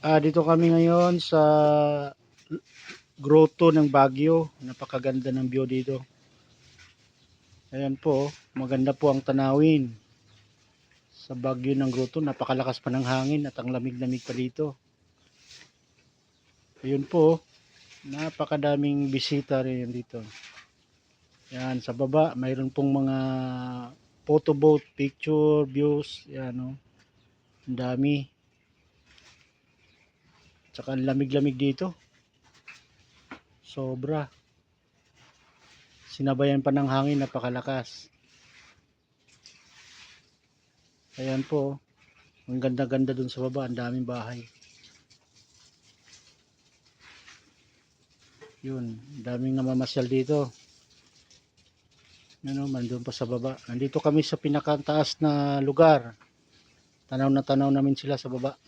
Dito kami ngayon sa grotto ng Baguio. Napakaganda ng view dito. Ayan po, maganda po ang tanawin. Sa Baguio ng grotto, napakalakas pa ng hangin at ang lamig-lamig pa dito. Ayun po, napakadaming bisita rin dito. Yan, sa baba, mayroon pong mga photo booth, picture, views. Yan, oh. Ang dami. Tsaka ang lamig-lamig dito. Sobra. Sinabayan pa ng hangin, napakalakas. Ayan po, ang ganda-ganda dun sa baba, ang daming bahay. Yun, daming namamasyal dito. Ano, mandun pa sa baba. Nandito kami sa pinakataas na lugar. Tanaw na tanaw namin sila sa baba.